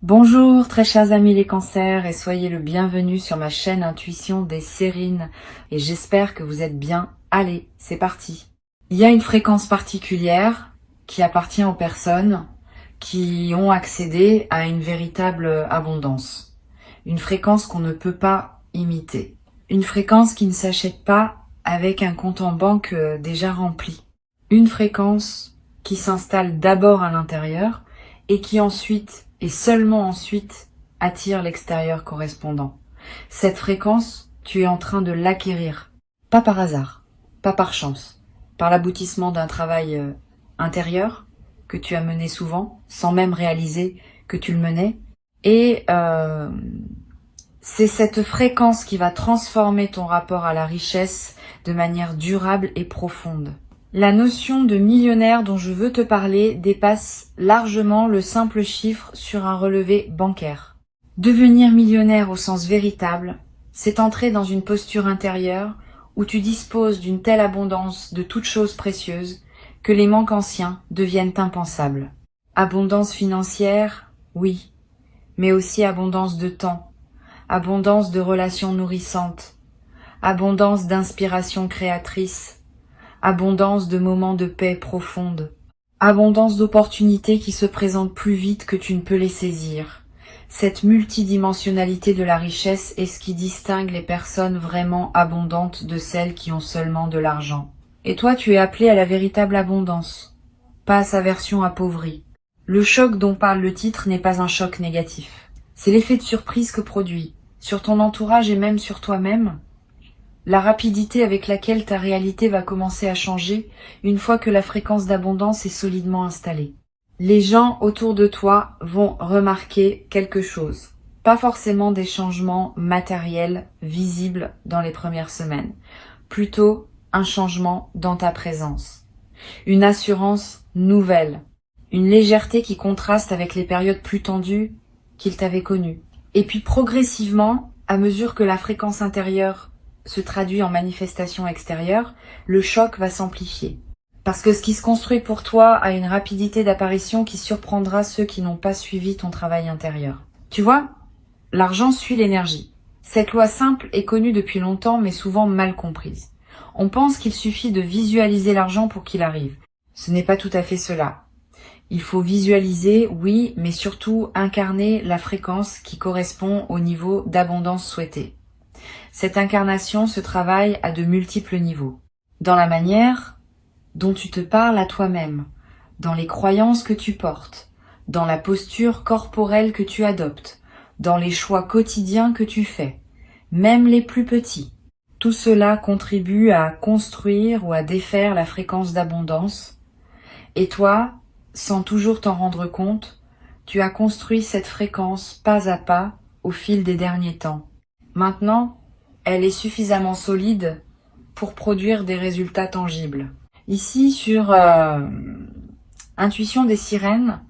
Bonjour très chers amis les cancers et soyez le bienvenu sur ma chaîne Intuition des Sérines et j'espère que vous êtes bien. Allez, c'est parti. Il y a une fréquence particulière qui appartient aux personnes qui ont accédé à une véritable abondance. Une fréquence qu'on ne peut pas imiter. Une fréquence qui ne s'achète pas avec un compte en banque déjà rempli. Une fréquence qui s'installe d'abord à l'intérieur et qui ensuite, et seulement ensuite, attire l'extérieur correspondant. Cette fréquence, tu es en train de l'acquérir. Pas par hasard, pas par chance, par l'aboutissement d'un travail intérieur que tu as mené souvent, sans même réaliser que tu le menais. Et c'est cette fréquence qui va transformer ton rapport à la richesse de manière durable et profonde. La notion de millionnaire dont je veux te parler dépasse largement le simple chiffre sur un relevé bancaire. Devenir millionnaire au sens véritable, c'est entrer dans une posture intérieure où tu disposes d'une telle abondance de toutes choses précieuses que les manques anciens deviennent impensables. Abondance financière, oui, mais aussi abondance de temps, abondance de relations nourrissantes, abondance d'inspiration créatrice, abondance de moments de paix profonde, abondance d'opportunités qui se présentent plus vite que tu ne peux les saisir. Cette multidimensionnalité de la richesse est ce qui distingue les personnes vraiment abondantes de celles qui ont seulement de l'argent. Et toi, tu es appelé à la véritable abondance, pas à sa version appauvrie. Le choc dont parle le titre n'est pas un choc négatif. C'est l'effet de surprise que produit, sur ton entourage et même sur toi-même, la rapidité avec laquelle ta réalité va commencer à changer une fois que la fréquence d'abondance est solidement installée. Les gens autour de toi vont remarquer quelque chose. Pas forcément des changements matériels visibles dans les premières semaines. Plutôt un changement dans ta présence. Une assurance nouvelle. Une légèreté qui contraste avec les périodes plus tendues qu'ils t'avaient connues. Et puis progressivement, à mesure que la fréquence intérieure se traduit en manifestation extérieure, le choc va s'amplifier. Parce que ce qui se construit pour toi a une rapidité d'apparition qui surprendra ceux qui n'ont pas suivi ton travail intérieur. Tu vois, l'argent suit l'énergie. Cette loi simple est connue depuis longtemps mais souvent mal comprise. On pense qu'il suffit de visualiser l'argent pour qu'il arrive. Ce n'est pas tout à fait cela. Il faut visualiser, oui, mais surtout incarner la fréquence qui correspond au niveau d'abondance souhaité. Cette incarnation se travaille à de multiples niveaux. Dans la manière dont tu te parles à toi-même, dans les croyances que tu portes, dans la posture corporelle que tu adoptes, dans les choix quotidiens que tu fais, même les plus petits. Tout cela contribue à construire ou à défaire la fréquence d'abondance. Et toi, sans toujours t'en rendre compte, tu as construit cette fréquence pas à pas au fil des derniers temps. Maintenant, elle est suffisamment solide pour produire des résultats tangibles. Ici, sur Intuition des Sirènes,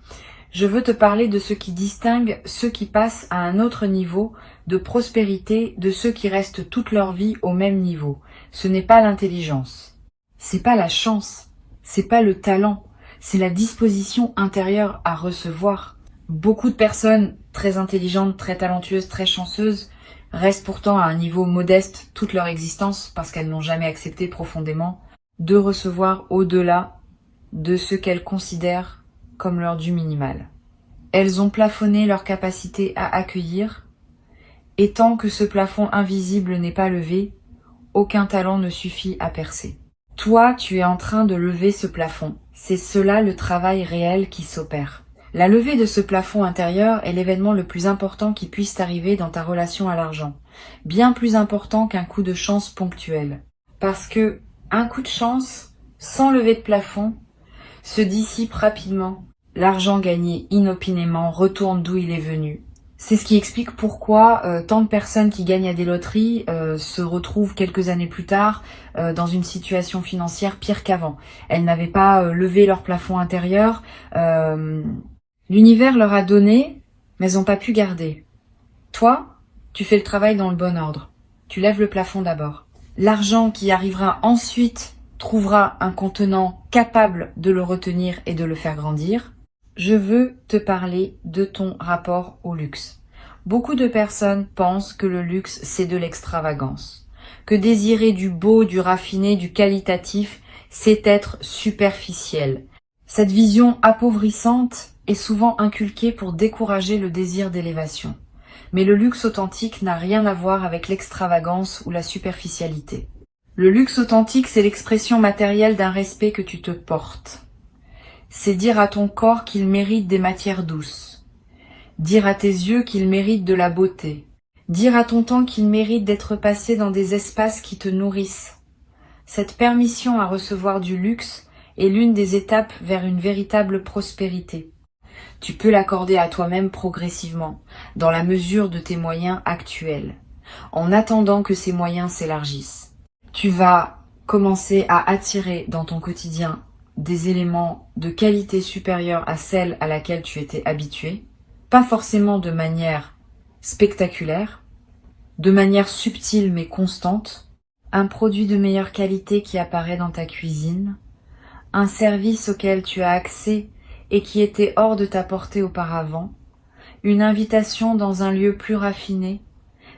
je veux te parler de ce qui distingue ceux qui passent à un autre niveau de prospérité de ceux qui restent toute leur vie au même niveau. Ce n'est pas l'intelligence, c'est pas la chance, c'est pas le talent, c'est la disposition intérieure à recevoir. Beaucoup de personnes très intelligentes, très talentueuses, très chanceuses restent pourtant à un niveau modeste toute leur existence parce qu'elles n'ont jamais accepté profondément de recevoir au-delà de ce qu'elles considèrent comme leur dû minimal. Elles ont plafonné leur capacité à accueillir, et tant que ce plafond invisible n'est pas levé, aucun talent ne suffit à percer. Toi, tu es en train de lever ce plafond. C'est cela le travail réel qui s'opère. La levée de ce plafond intérieur est l'événement le plus important qui puisse t'arriver dans ta relation à l'argent. Bien plus important qu'un coup de chance ponctuel. Parce que un coup de chance, sans lever de plafond, se dissipe rapidement. L'argent gagné inopinément retourne d'où il est venu. C'est ce qui explique pourquoi tant de personnes qui gagnent à des loteries se retrouvent quelques années plus tard dans une situation financière pire qu'avant. Elles n'avaient pas levé leur plafond intérieur. L'univers leur a donné, mais elles n'ont pas pu garder. Toi, tu fais le travail dans le bon ordre. Tu lèves le plafond d'abord. L'argent qui arrivera ensuite trouvera un contenant capable de le retenir et de le faire grandir. je veux te parler de ton rapport au luxe. Beaucoup de personnes pensent que le luxe, c'est de l'extravagance, que désirer du beau, du raffiné, du qualitatif, c'est être superficiel. Cette vision appauvrissante est souvent inculquée pour décourager le désir d'élévation. Mais le luxe authentique n'a rien à voir avec l'extravagance ou la superficialité. Le luxe authentique, c'est l'expression matérielle d'un respect que tu te portes. C'est dire à ton corps qu'il mérite des matières douces. Dire à tes yeux qu'il mérite de la beauté. Dire à ton temps qu'il mérite d'être passé dans des espaces qui te nourrissent. Cette permission à recevoir du luxe est l'une des étapes vers une véritable prospérité. Tu peux l'accorder à toi-même progressivement, dans la mesure de tes moyens actuels, en attendant que ces moyens s'élargissent. Tu vas commencer à attirer dans ton quotidien des éléments de qualité supérieure à celle à laquelle tu étais habitué, pas forcément de manière spectaculaire, de manière subtile mais constante, un produit de meilleure qualité qui apparaît dans ta cuisine, un service auquel tu as accès et qui était hors de ta portée auparavant, une invitation dans un lieu plus raffiné,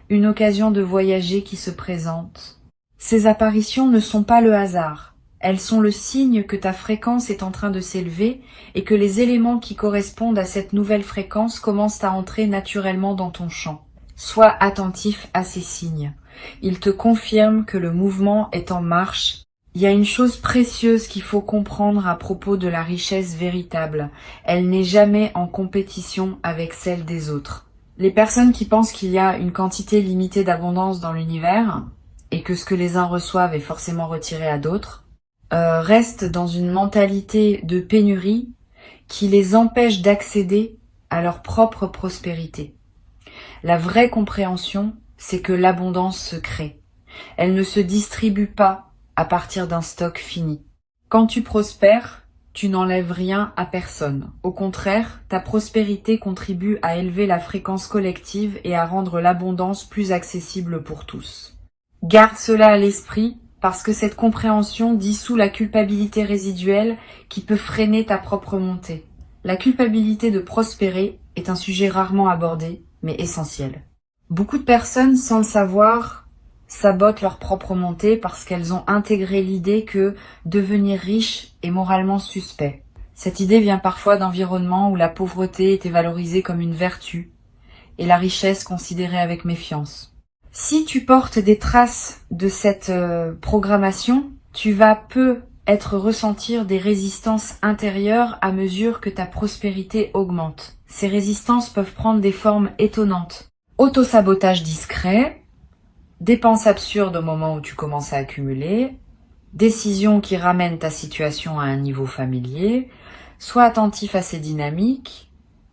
une occasion de voyager qui se présente. Ces apparitions ne sont pas le hasard. Elles sont le signe que ta fréquence est en train de s'élever et que les éléments qui correspondent à cette nouvelle fréquence commencent à entrer naturellement dans ton champ. Sois attentif à ces signes. Ils te confirment que le mouvement est en marche. Il y a une chose précieuse qu'il faut comprendre à propos de la richesse véritable. Elle n'est jamais en compétition avec celle des autres. Les personnes qui pensent qu'il y a une quantité limitée d'abondance dans l'univers et que ce que les uns reçoivent est forcément retiré à d'autres, restent dans une mentalité de pénurie qui les empêche d'accéder à leur propre prospérité. La vraie compréhension, c'est que l'abondance se crée. Elle ne se distribue pas à partir d'un stock fini. Quand tu prospères, tu n'enlèves rien à personne. Au contraire, ta prospérité contribue à élever la fréquence collective et à rendre l'abondance plus accessible pour tous. Garde cela à l'esprit, parce que cette compréhension dissout la culpabilité résiduelle qui peut freiner ta propre montée. La culpabilité de prospérer est un sujet rarement abordé, mais essentiel. Beaucoup de personnes, sans le savoir, sabotent leur propre montée parce qu'elles ont intégré l'idée que devenir riche est moralement suspect. Cette idée vient parfois d'environnements où la pauvreté était valorisée comme une vertu et la richesse considérée avec méfiance. Si tu portes des traces de cette programmation, tu vas peu ressentir des résistances intérieures à mesure que ta prospérité augmente. Ces résistances peuvent prendre des formes étonnantes. Autosabotage discret, dépenses absurdes au moment où tu commences à accumuler, décisions qui ramènent ta situation à un niveau familier, sois attentif à ces dynamiques,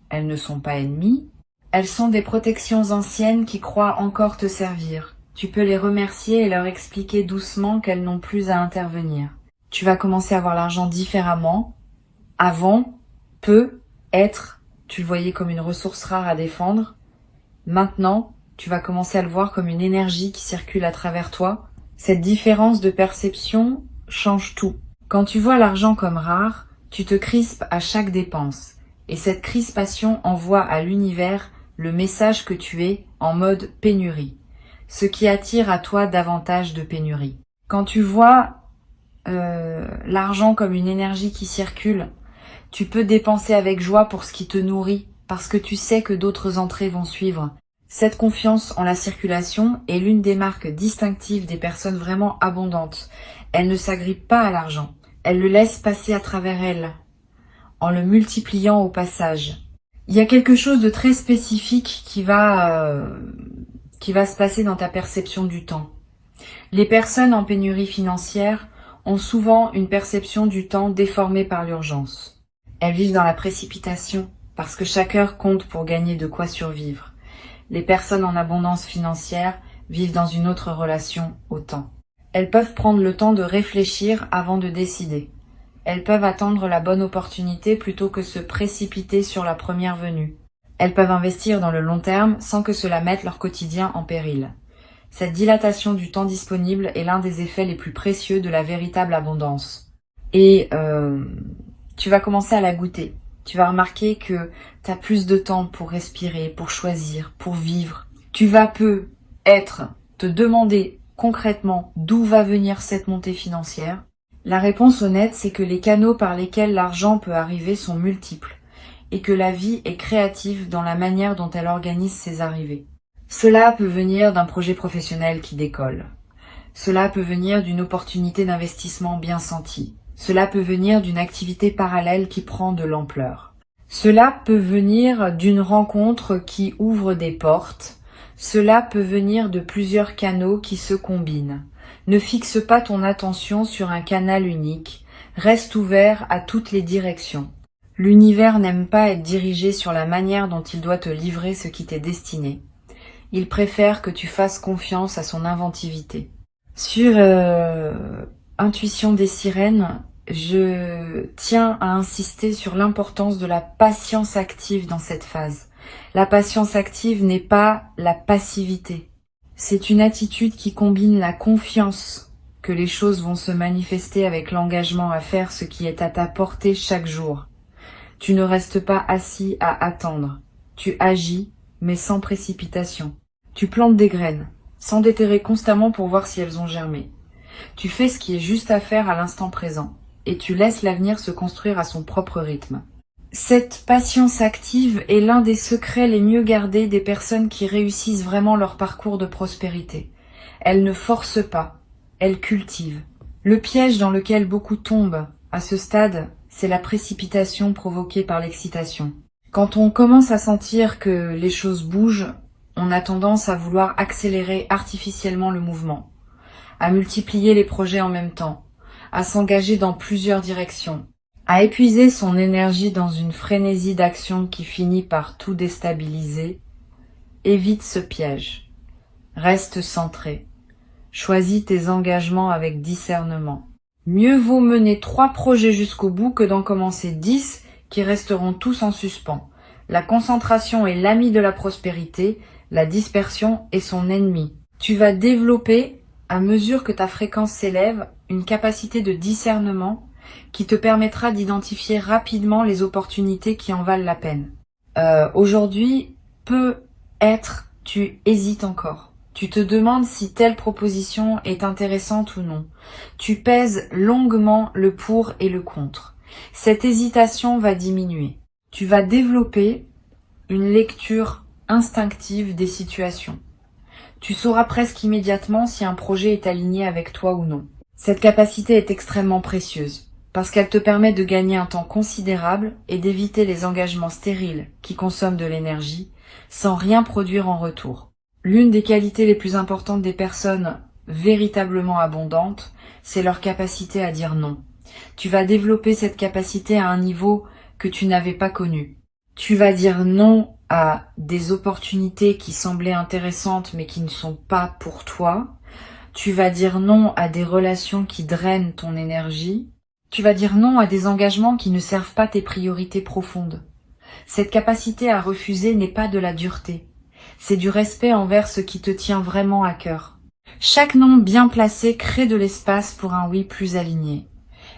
elles ne sont pas ennemies. Elles sont des protections anciennes qui croient encore te servir. Tu peux les remercier et leur expliquer doucement qu'elles n'ont plus à intervenir. Tu vas commencer à voir l'argent différemment. Avant, tu le voyais comme une ressource rare à défendre. Maintenant, tu vas commencer à le voir comme une énergie qui circule à travers toi. Cette différence de perception change tout. Quand tu vois l'argent comme rare, tu te crispes à chaque dépense. Et cette crispation envoie à l'univers le message que tu es en mode pénurie, ce qui attire à toi davantage de pénurie. Quand tu vois l'argent comme une énergie qui circule, tu peux dépenser avec joie pour ce qui te nourrit, parce que tu sais que d'autres entrées vont suivre. Cette confiance en la circulation est l'une des marques distinctives des personnes vraiment abondantes. Elles ne s'agrippent pas à l'argent, elles le laissent passer à travers elles, en le multipliant au passage. Il y a quelque chose de très spécifique qui va se passer dans ta perception du temps. Les personnes en pénurie financière ont souvent une perception du temps déformée par l'urgence. Elles vivent dans la précipitation parce que chaque heure compte pour gagner de quoi survivre. Les personnes en abondance financière vivent dans une autre relation au temps. Elles peuvent prendre le temps de réfléchir avant de décider. Elles peuvent attendre la bonne opportunité plutôt que se précipiter sur la première venue. Elles peuvent investir dans le long terme sans que cela mette leur quotidien en péril. Cette dilatation du temps disponible est l'un des effets les plus précieux de la véritable abondance. Et tu vas commencer à la goûter. Tu vas remarquer que tu as plus de temps pour respirer, pour choisir, pour vivre. Tu vas te demander concrètement d'où va venir cette montée financière. La réponse honnête, c'est que les canaux par lesquels l'argent peut arriver sont multiples et que la vie est créative dans la manière dont elle organise ses arrivées. Cela peut venir d'un projet professionnel qui décolle. Cela peut venir d'une opportunité d'investissement bien sentie. Cela peut venir d'une activité parallèle qui prend de l'ampleur. Cela peut venir d'une rencontre qui ouvre des portes. Cela peut venir de plusieurs canaux qui se combinent. Ne fixe pas ton attention sur un canal unique. Reste ouvert à toutes les directions. L'univers n'aime pas être dirigé sur la manière dont il doit te livrer ce qui t'est destiné. Il préfère que tu fasses confiance à son inventivité. Sur Intuition des sirènes, je tiens à insister sur l'importance de la patience active dans cette phase. La patience active n'est pas la passivité. C'est une attitude qui combine la confiance que les choses vont se manifester avec l'engagement à faire ce qui est à ta portée chaque jour. Tu ne restes pas assis à attendre. Tu agis, mais sans précipitation. Tu plantes des graines, sans déterrer constamment pour voir si elles ont germé. Tu fais ce qui est juste à faire à l'instant présent, et tu laisses l'avenir se construire à son propre rythme. Cette patience active est l'un des secrets les mieux gardés des personnes qui réussissent vraiment leur parcours de prospérité. Elles ne forcent pas, elles cultivent. Le piège dans lequel beaucoup tombent à ce stade, c'est la précipitation provoquée par l'excitation. Quand on commence à sentir que les choses bougent, on a tendance à vouloir accélérer artificiellement le mouvement, à multiplier les projets en même temps, à s'engager dans plusieurs directions, à épuiser son énergie dans une frénésie d'action qui finit par tout déstabiliser. Évite ce piège. Reste centré. Choisis tes engagements avec discernement. Mieux vaut mener 3 projets jusqu'au bout que d'en commencer 10 qui resteront tous en suspens. La concentration est l'ami de la prospérité, la dispersion est son ennemi. Tu vas développer, à mesure que ta fréquence s'élève, une capacité de discernement qui te permettra d'identifier rapidement les opportunités qui en valent la peine. Aujourd'hui, peut-être tu hésites encore. Tu te demandes si telle proposition est intéressante ou non. Tu pèses longuement le pour et le contre. Cette hésitation va diminuer. Tu vas développer une lecture instinctive des situations. Tu sauras presque immédiatement si un projet est aligné avec toi ou non. Cette capacité est extrêmement précieuse parce qu'elle te permet de gagner un temps considérable et d'éviter les engagements stériles qui consomment de l'énergie sans rien produire en retour. L'une des qualités les plus importantes des personnes véritablement abondantes, c'est leur capacité à dire non. Tu vas développer cette capacité à un niveau que tu n'avais pas connu. Tu vas dire non à des opportunités qui semblaient intéressantes mais qui ne sont pas pour toi. Tu vas dire non à des relations qui drainent ton énergie. Tu vas dire non à des engagements qui ne servent pas tes priorités profondes. Cette capacité à refuser n'est pas de la dureté. C'est du respect envers ce qui te tient vraiment à cœur. Chaque non bien placé crée de l'espace pour un oui plus aligné.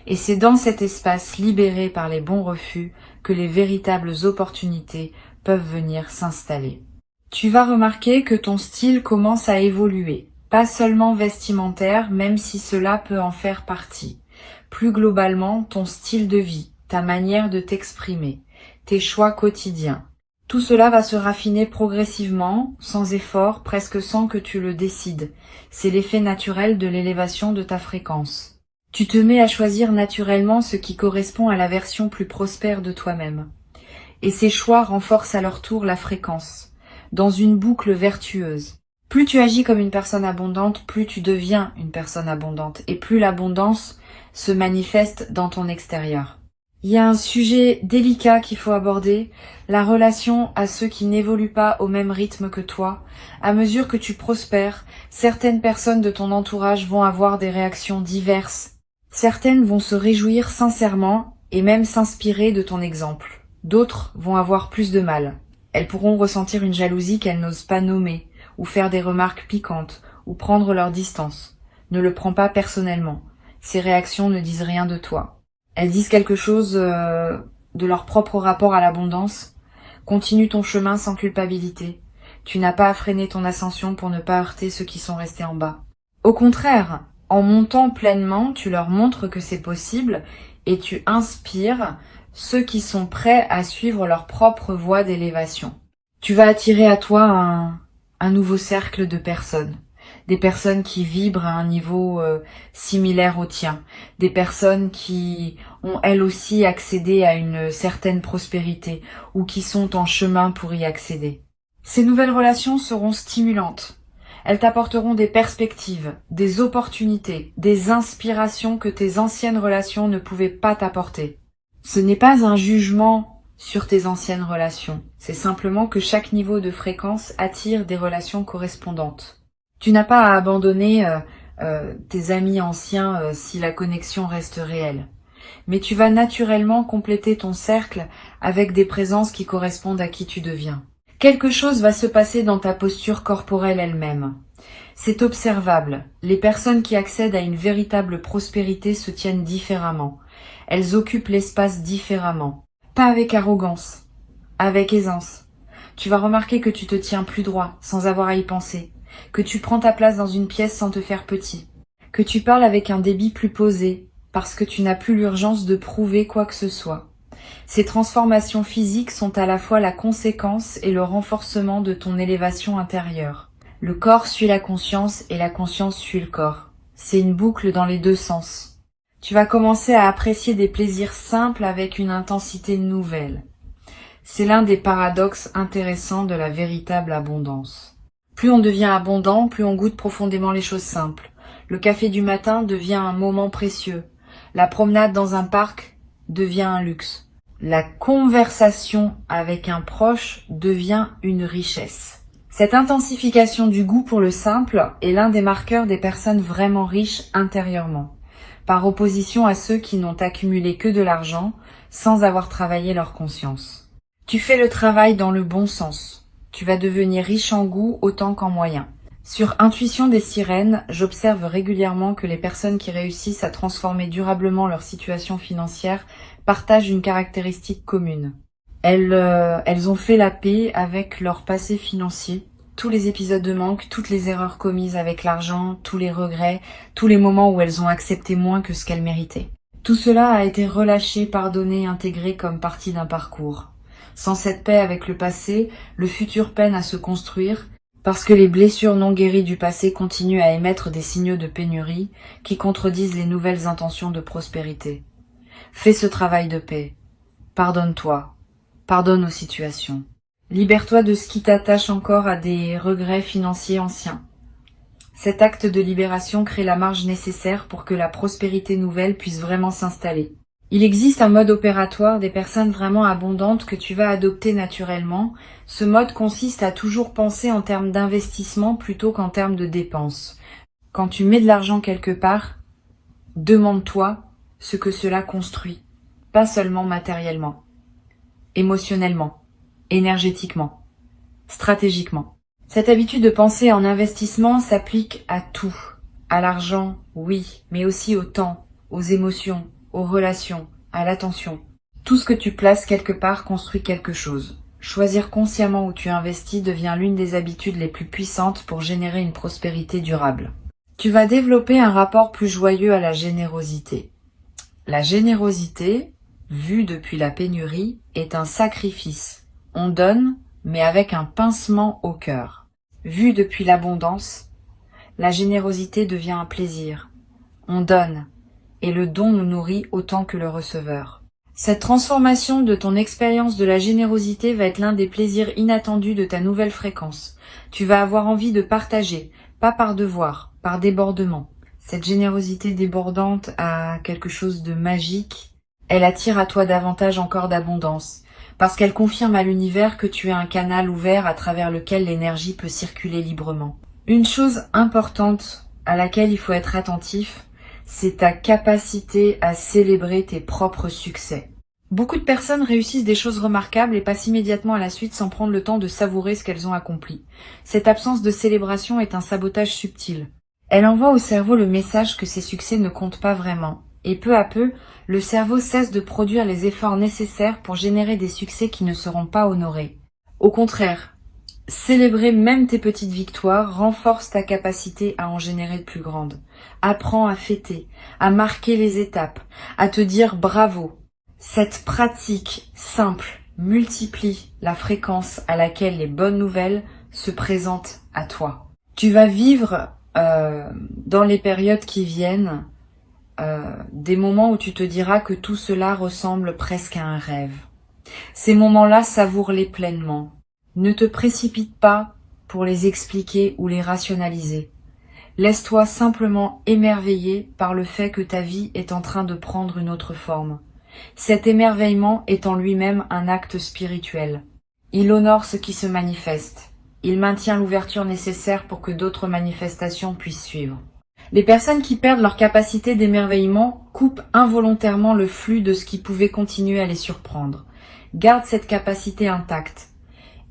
Et c'est dans cet espace libéré par les bons refus que les véritables opportunités peuvent venir s'installer. Tu vas remarquer que ton style commence à évoluer, pas seulement vestimentaire, même si cela peut en faire partie. Plus globalement, ton style de vie, ta manière de t'exprimer, tes choix quotidiens. Tout cela va se raffiner progressivement, sans effort, presque sans que tu le décides. C'est l'effet naturel de l'élévation de ta fréquence. Tu te mets à choisir naturellement ce qui correspond à la version plus prospère de toi-même. Et ces choix renforcent à leur tour la fréquence, dans une boucle vertueuse. Plus tu agis comme une personne abondante, plus tu deviens une personne abondante, et plus l'abondance se manifeste dans ton extérieur. Il y a un sujet délicat qu'il faut aborder, la relation à ceux qui n'évoluent pas au même rythme que toi. À mesure que tu prospères, certaines personnes de ton entourage vont avoir des réactions diverses. Certaines vont se réjouir sincèrement et même s'inspirer de ton exemple. D'autres vont avoir plus de mal. Elles pourront ressentir une jalousie qu'elles n'osent pas nommer, ou faire des remarques piquantes, ou prendre leur distance. Ne le prends pas personnellement. Ces réactions ne disent rien de toi. Elles disent quelque chose de leur propre rapport à l'abondance. Continue ton chemin sans culpabilité. Tu n'as pas à freiner ton ascension pour ne pas heurter ceux qui sont restés en bas. Au contraire, en montant pleinement, tu leur montres que c'est possible et tu inspires ceux qui sont prêts à suivre leur propre voie d'élévation. Tu vas attirer à toi un nouveau cercle de personnes. Des personnes qui vibrent à un niveau similaire au tien. Des personnes qui ont elles aussi accédé à une certaine prospérité ou qui sont en chemin pour y accéder. Ces nouvelles relations seront stimulantes. Elles t'apporteront des perspectives, des opportunités, des inspirations que tes anciennes relations ne pouvaient pas t'apporter. Ce n'est pas un jugement sur tes anciennes relations. C'est simplement que chaque niveau de fréquence attire des relations correspondantes. Tu n'as pas à abandonner tes amis anciens si la connexion reste réelle. Mais tu vas naturellement compléter ton cercle avec des présences qui correspondent à qui tu deviens. Quelque chose va se passer dans ta posture corporelle elle-même. C'est observable. Les personnes qui accèdent à une véritable prospérité se tiennent différemment. Elles occupent l'espace différemment. Pas avec arrogance, avec aisance. Tu vas remarquer que tu te tiens plus droit, sans avoir à y penser. Que tu prends ta place dans une pièce sans te faire petit. Que tu parles avec un débit plus posé, parce que tu n'as plus l'urgence de prouver quoi que ce soit. Ces transformations physiques sont à la fois la conséquence et le renforcement de ton élévation intérieure. Le corps suit la conscience et la conscience suit le corps. C'est une boucle dans les deux sens. Tu vas commencer à apprécier des plaisirs simples avec une intensité nouvelle. C'est l'un des paradoxes intéressants de la véritable abondance. Plus on devient abondant, plus on goûte profondément les choses simples. Le café du matin devient un moment précieux. La promenade dans un parc devient un luxe. La conversation avec un proche devient une richesse. Cette intensification du goût pour le simple est l'un des marqueurs des personnes vraiment riches intérieurement, par opposition à ceux qui n'ont accumulé que de l'argent sans avoir travaillé leur conscience. Tu fais le travail dans le bon sens. Tu vas devenir riche en goût autant qu'en moyens. Sur Intuition des sirènes, j'observe régulièrement que les personnes qui réussissent à transformer durablement leur situation financière partagent une caractéristique commune. Elles ont fait la paix avec leur passé financier, tous les épisodes de manque, toutes les erreurs commises avec l'argent, tous les regrets, tous les moments où elles ont accepté moins que ce qu'elles méritaient. Tout cela a été relâché, pardonné, intégré comme partie d'un parcours. Sans cette paix avec le passé, le futur peine à se construire, parce que les blessures non guéries du passé continuent à émettre des signaux de pénurie qui contredisent les nouvelles intentions de prospérité. Fais ce travail de paix. Pardonne-toi. Pardonne aux situations. Libère-toi de ce qui t'attache encore à des regrets financiers anciens. Cet acte de libération crée la marge nécessaire pour que la prospérité nouvelle puisse vraiment s'installer. Il existe un mode opératoire des personnes vraiment abondantes que tu vas adopter naturellement. Ce mode consiste à toujours penser en termes d'investissement plutôt qu'en termes de dépenses. Quand tu mets de l'argent quelque part, demande-toi ce que cela construit, pas seulement matériellement, émotionnellement, énergétiquement, stratégiquement. Cette habitude de penser en investissement s'applique à tout. À l'argent, oui, mais aussi au temps, aux émotions, aux relations, à l'attention. Tout ce que tu places quelque part construit quelque chose. Choisir consciemment où tu investis devient l'une des habitudes les plus puissantes pour générer une prospérité durable. Tu vas développer un rapport plus joyeux à la générosité. La générosité, vue depuis la pénurie, est un sacrifice. On donne, mais avec un pincement au cœur. Vue depuis l'abondance, la générosité devient un plaisir. On donne, et le don nous nourrit autant que le receveur. Cette transformation de ton expérience de la générosité va être l'un des plaisirs inattendus de ta nouvelle fréquence. Tu vas avoir envie de partager, pas par devoir, par débordement. Cette générosité débordante a quelque chose de magique. Elle attire à toi davantage encore d'abondance, parce qu'elle confirme à l'univers que tu es un canal ouvert à travers lequel l'énergie peut circuler librement. Une chose importante à laquelle il faut être attentif, c'est ta capacité à célébrer tes propres succès. Beaucoup de personnes réussissent des choses remarquables et passent immédiatement à la suite sans prendre le temps de savourer ce qu'elles ont accompli. Cette absence de célébration est un sabotage subtil. Elle envoie au cerveau le message que ces succès ne comptent pas vraiment Et peu à peu, le cerveau cesse de produire les efforts nécessaires pour générer des succès qui ne seront pas honorés. Au contraire, célébrer même tes petites victoires renforce ta capacité à en générer de plus grandes. Apprends à fêter, à marquer les étapes, à te dire bravo. Cette pratique simple multiplie la fréquence à laquelle les bonnes nouvelles se présentent à toi. Tu vas vivre dans les périodes qui viennent des moments où tu te diras que tout cela ressemble presque à un rêve. Ces moments-là, savoure-les pleinement. Ne te précipite pas pour les expliquer ou les rationaliser. Laisse-toi simplement émerveiller par le fait que ta vie est en train de prendre une autre forme. Cet émerveillement est en lui-même un acte spirituel. Il honore ce qui se manifeste. Il maintient l'ouverture nécessaire pour que d'autres manifestations puissent suivre. Les personnes qui perdent leur capacité d'émerveillement coupent involontairement le flux de ce qui pouvait continuer à les surprendre. Garde cette capacité intacte.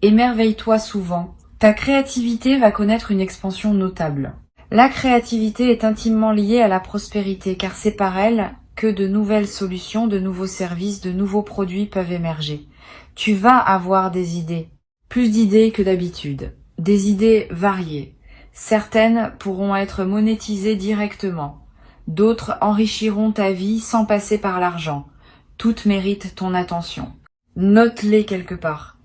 Émerveille-toi souvent. Ta créativité va connaître une expansion notable. La créativité est intimement liée à la prospérité car c'est par elle que de nouvelles solutions, de nouveaux services, de nouveaux produits peuvent émerger. Tu vas avoir des idées, plus d'idées que d'habitude, des idées variées. Certaines pourront être monétisées directement, d'autres enrichiront ta vie sans passer par l'argent. Toutes méritent ton attention. Note-les quelque part.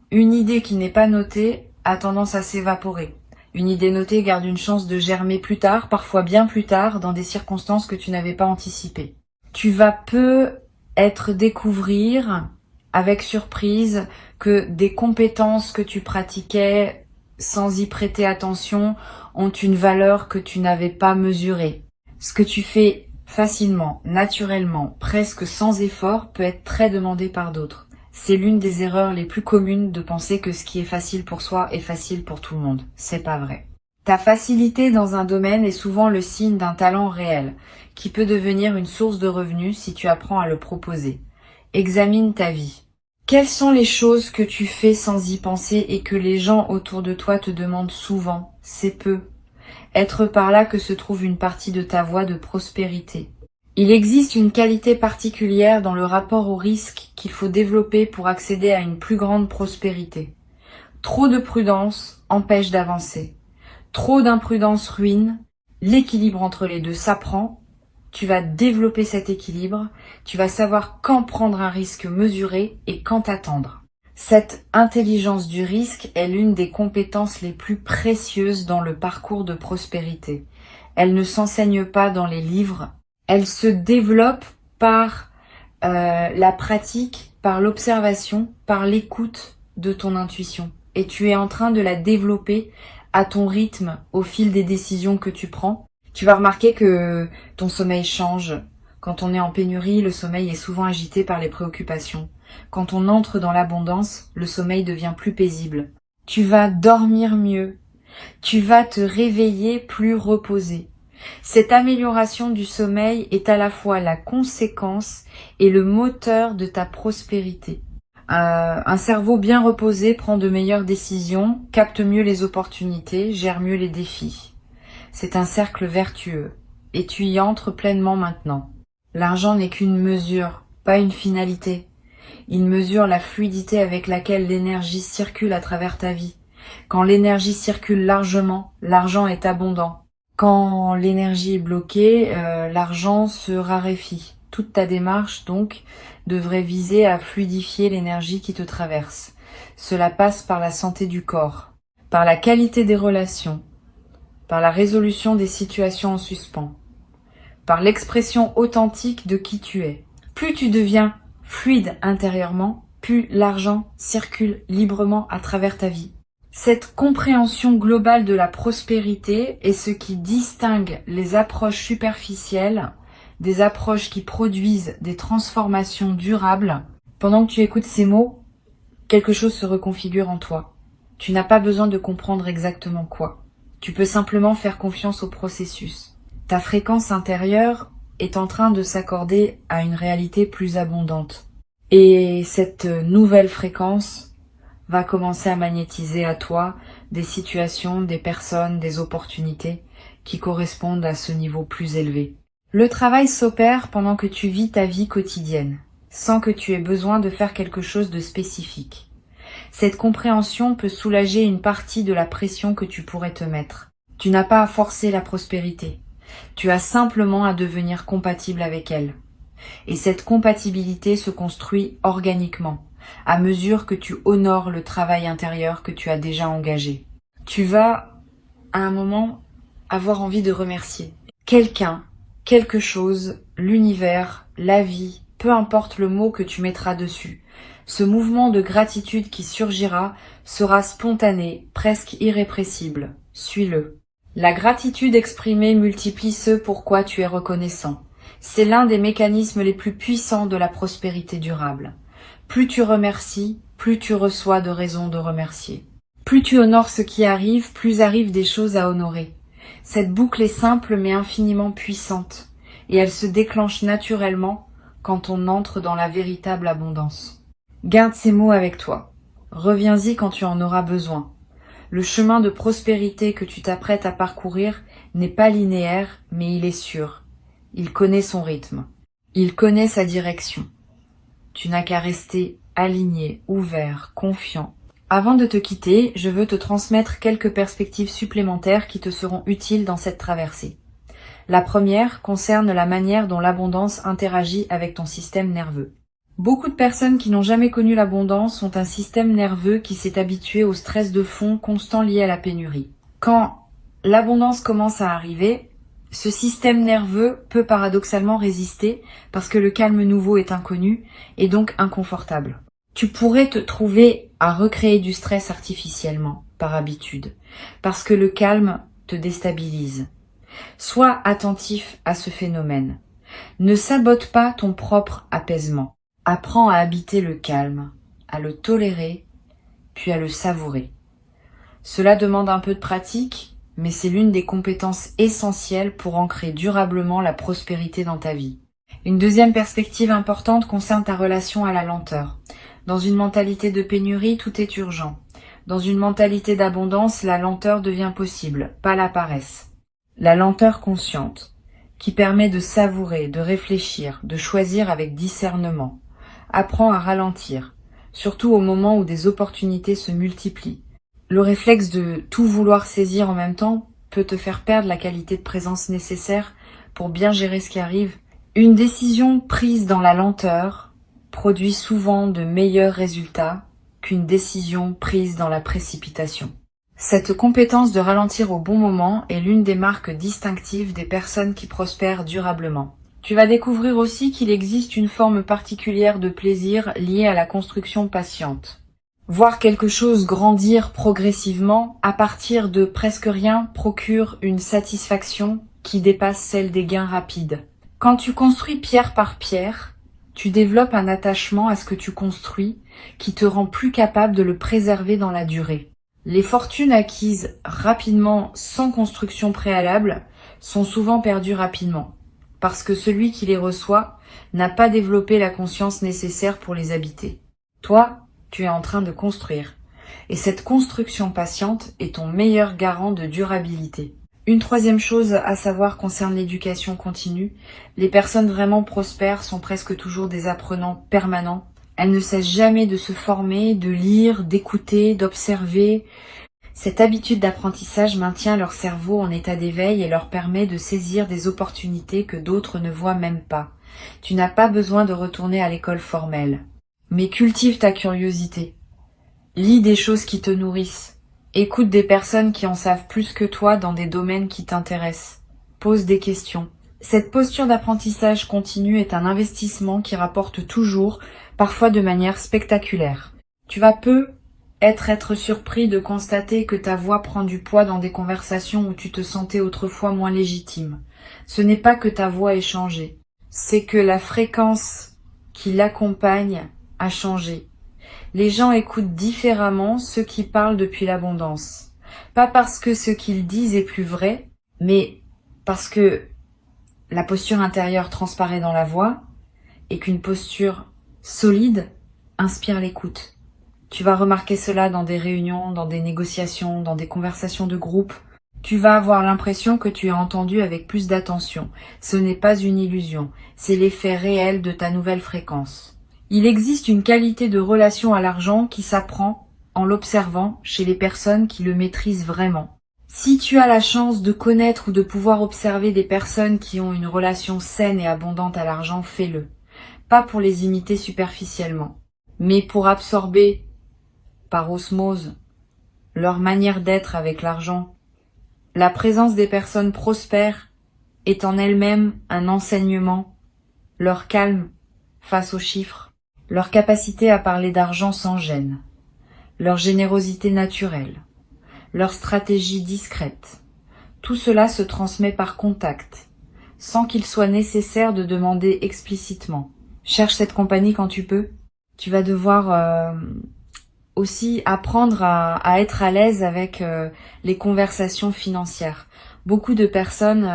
Une idée qui n'est pas notée a tendance à s'évaporer. Une idée notée garde une chance de germer plus tard, parfois bien plus tard, dans des circonstances que tu n'avais pas anticipées. Tu vas peut-être découvrir, avec surprise, que des compétences que tu pratiquais sans y prêter attention ont une valeur que tu n'avais pas mesurée. Ce que tu fais facilement, naturellement, presque sans effort, peut être très demandé par d'autres. C'est l'une des erreurs les plus communes de penser que ce qui est facile pour soi est facile pour tout le monde. C'est pas vrai. Ta facilité dans un domaine est souvent le signe d'un talent réel, qui peut devenir une source de revenus si tu apprends à le proposer. Examine ta vie. Quelles sont les choses que tu fais sans y penser et que les gens autour de toi te demandent souvent? C'est peu. Être par là que se trouve une partie de ta voie de prospérité. Il existe une qualité particulière dans le rapport au risque qu'il faut développer pour accéder à une plus grande prospérité. Trop de prudence empêche d'avancer. Trop d'imprudence ruine. L'équilibre entre les deux s'apprend. Tu vas développer cet équilibre. Tu vas savoir quand prendre un risque mesuré et quand attendre. Cette intelligence du risque est l'une des compétences les plus précieuses dans le parcours de prospérité. Elle ne s'enseigne pas dans les livres. Elle se développe par la pratique, par l'observation, par l'écoute de ton intuition. Et tu es en train de la développer à ton rythme au fil des décisions que tu prends. Tu vas remarquer que ton sommeil change. Quand on est en pénurie, le sommeil est souvent agité par les préoccupations. Quand on entre dans l'abondance, le sommeil devient plus paisible. Tu vas dormir mieux. Tu vas te réveiller plus reposé. Cette amélioration du sommeil est à la fois la conséquence et le moteur de ta prospérité. Un cerveau bien reposé prend de meilleures décisions, capte mieux les opportunités, gère mieux les défis. C'est un cercle vertueux, et tu y entres pleinement maintenant. L'argent n'est qu'une mesure, pas une finalité. Il mesure la fluidité avec laquelle l'énergie circule à travers ta vie. Quand l'énergie circule largement, l'argent est abondant. Quand l'énergie est bloquée, l'argent se raréfie. Toute ta démarche, donc, devrait viser à fluidifier l'énergie qui te traverse. Cela passe par la santé du corps, par la qualité des relations, par la résolution des situations en suspens, par l'expression authentique de qui tu es. Plus tu deviens fluide intérieurement, plus l'argent circule librement à travers ta vie. Cette compréhension globale de la prospérité est ce qui distingue les approches superficielles des approches qui produisent des transformations durables. Pendant que tu écoutes ces mots, quelque chose se reconfigure en toi. Tu n'as pas besoin de comprendre exactement quoi. Tu peux simplement faire confiance au processus. Ta fréquence intérieure est en train de s'accorder à une réalité plus abondante. Et cette nouvelle fréquence va commencer à magnétiser à toi des situations, des personnes, des opportunités qui correspondent à ce niveau plus élevé. Le travail s'opère pendant que tu vis ta vie quotidienne, sans que tu aies besoin de faire quelque chose de spécifique. Cette compréhension peut soulager une partie de la pression que tu pourrais te mettre. Tu n'as pas à forcer la prospérité. Tu as simplement à devenir compatible avec elle. Et cette compatibilité se construit organiquement, à mesure que tu honores le travail intérieur que tu as déjà engagé. Tu vas, à un moment, avoir envie de remercier quelqu'un, quelque chose, l'univers, la vie, peu importe le mot que tu mettras dessus. Ce mouvement de gratitude qui surgira sera spontané, presque irrépressible. Suis-le. La gratitude exprimée multiplie ce pourquoi tu es reconnaissant. C'est l'un des mécanismes les plus puissants de la prospérité durable. Plus tu remercies, plus tu reçois de raisons de remercier. Plus tu honores ce qui arrive, plus arrivent des choses à honorer. Cette boucle est simple mais infiniment puissante, et elle se déclenche naturellement quand on entre dans la véritable abondance. Garde ces mots avec toi. Reviens-y quand tu en auras besoin. Le chemin de prospérité que tu t'apprêtes à parcourir n'est pas linéaire, mais il est sûr. Il connaît son rythme. Il connaît sa direction. Tu n'as qu'à rester aligné, ouvert, confiant. Avant de te quitter, je veux te transmettre quelques perspectives supplémentaires qui te seront utiles dans cette traversée. La première concerne la manière dont l'abondance interagit avec ton système nerveux. Beaucoup de personnes qui n'ont jamais connu l'abondance ont un système nerveux qui s'est habitué au stress de fond constant lié à la pénurie. Quand l'abondance commence à arriver, ce système nerveux peut paradoxalement résister parce que le calme nouveau est inconnu et donc inconfortable. Tu pourrais te trouver à recréer du stress artificiellement, par habitude, parce que le calme te déstabilise. Sois attentif à ce phénomène. Ne sabote pas ton propre apaisement. Apprends à habiter le calme, à le tolérer, puis à le savourer. Cela demande un peu de pratique, mais c'est l'une des compétences essentielles pour ancrer durablement la prospérité dans ta vie. Une deuxième perspective importante concerne ta relation à la lenteur. Dans une mentalité de pénurie, tout est urgent. Dans une mentalité d'abondance, la lenteur devient possible, pas la paresse. La lenteur consciente, qui permet de savourer, de réfléchir, de choisir avec discernement. Apprends à ralentir, surtout au moment où des opportunités se multiplient. Le réflexe de tout vouloir saisir en même temps peut te faire perdre la qualité de présence nécessaire pour bien gérer ce qui arrive. Une décision prise dans la lenteur produit souvent de meilleurs résultats qu'une décision prise dans la précipitation. Cette compétence de ralentir au bon moment est l'une des marques distinctives des personnes qui prospèrent durablement. Tu vas découvrir aussi qu'il existe une forme particulière de plaisir liée à la construction patiente. Voir quelque chose grandir progressivement à partir de presque rien procure une satisfaction qui dépasse celle des gains rapides. Quand tu construis pierre par pierre, tu développes un attachement à ce que tu construis qui te rend plus capable de le préserver dans la durée. Les fortunes acquises rapidement sans construction préalable sont souvent perdues rapidement, parce que celui qui les reçoit n'a pas développé la conscience nécessaire pour les habiter. Toi, tu es en train de construire, et cette construction patiente est ton meilleur garant de durabilité. Une troisième chose à savoir concerne l'éducation continue. Les personnes vraiment prospères sont presque toujours des apprenants permanents. Elles ne cessent jamais de se former, de lire, d'écouter, d'observer. Cette habitude d'apprentissage maintient leur cerveau en état d'éveil et leur permet de saisir des opportunités que d'autres ne voient même pas. Tu n'as pas besoin de retourner à l'école formelle. Mais cultive ta curiosité. Lis des choses qui te nourrissent. Écoute des personnes qui en savent plus que toi dans des domaines qui t'intéressent. Pose des questions. Cette posture d'apprentissage continu est un investissement qui rapporte toujours, parfois de manière spectaculaire. Tu vas peu être surpris de constater que ta voix prend du poids dans des conversations où tu te sentais autrefois moins légitime. Ce n'est pas que ta voix ait changé, c'est que la fréquence qui l'accompagne a changé. Les gens écoutent différemment ceux qui parlent depuis l'abondance. Pas parce que ce qu'ils disent est plus vrai, mais parce que la posture intérieure transparaît dans la voix et qu'une posture solide inspire l'écoute. Tu vas remarquer cela dans des réunions, dans des négociations, dans des conversations de groupe. Tu vas avoir l'impression que tu es entendu avec plus d'attention. Ce n'est pas une illusion, c'est l'effet réel de ta nouvelle fréquence. Il existe une qualité de relation à l'argent qui s'apprend en l'observant chez les personnes qui le maîtrisent vraiment. Si tu as la chance de connaître ou de pouvoir observer des personnes qui ont une relation saine et abondante à l'argent, fais-le. Pas pour les imiter superficiellement, mais pour absorber par osmose leur manière d'être avec l'argent. La présence des personnes prospères est en elle-même un enseignement, leur calme face aux chiffres, leur capacité à parler d'argent sans gêne, leur générosité naturelle, leur stratégie discrète. Tout cela se transmet par contact, sans qu'il soit nécessaire de demander explicitement. Cherche cette compagnie quand tu peux. Tu vas devoir aussi apprendre à être à l'aise avec les conversations financières. Beaucoup de personnes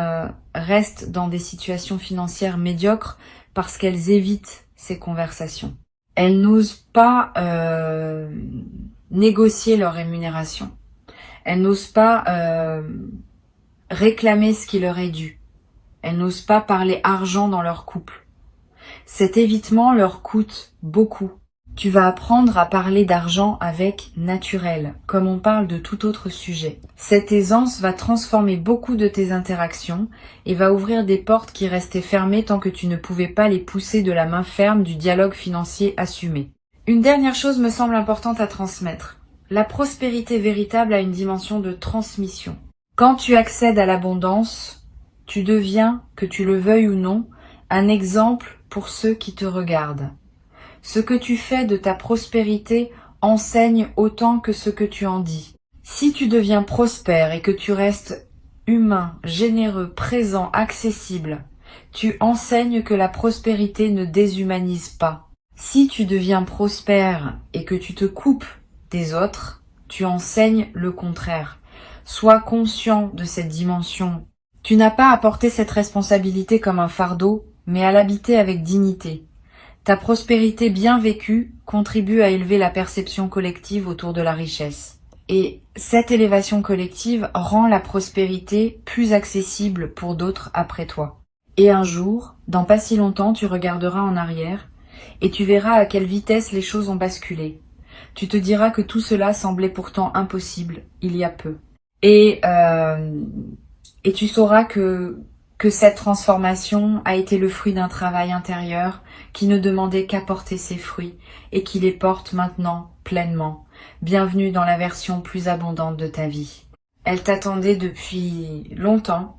restent dans des situations financières médiocres parce qu'elles évitent ces conversations. Elles n'osent pas négocier leur rémunération. Elles n'osent pas réclamer ce qui leur est dû. Elles n'osent pas parler argent dans leur couple. Cet évitement leur coûte beaucoup. Tu vas apprendre à parler d'argent avec naturel, comme on parle de tout autre sujet. Cette aisance va transformer beaucoup de tes interactions et va ouvrir des portes qui restaient fermées tant que tu ne pouvais pas les pousser de la main ferme du dialogue financier assumé. Une dernière chose me semble importante à transmettre. La prospérité véritable a une dimension de transmission. Quand tu accèdes à l'abondance, tu deviens, que tu le veuilles ou non, un exemple pour ceux qui te regardent. Ce que tu fais de ta prospérité enseigne autant que ce que tu en dis. Si tu deviens prospère et que tu restes humain, généreux, présent, accessible, tu enseignes que la prospérité ne déshumanise pas. Si tu deviens prospère et que tu te coupes des autres, tu enseignes le contraire. Sois conscient de cette dimension. Tu n'as pas à porter cette responsabilité comme un fardeau, mais à l'habiter avec dignité. Ta prospérité bien vécue contribue à élever la perception collective autour de la richesse. Et cette élévation collective rend la prospérité plus accessible pour d'autres après toi. Et un jour, dans pas si longtemps, tu regarderas en arrière et tu verras à quelle vitesse les choses ont basculé. Tu te diras que tout cela semblait pourtant impossible il y a peu. Et tu sauras que cette transformation a été le fruit d'un travail intérieur qui ne demandait qu'à porter ses fruits et qui les porte maintenant pleinement. Bienvenue dans la version plus abondante de ta vie. Elle t'attendait depuis longtemps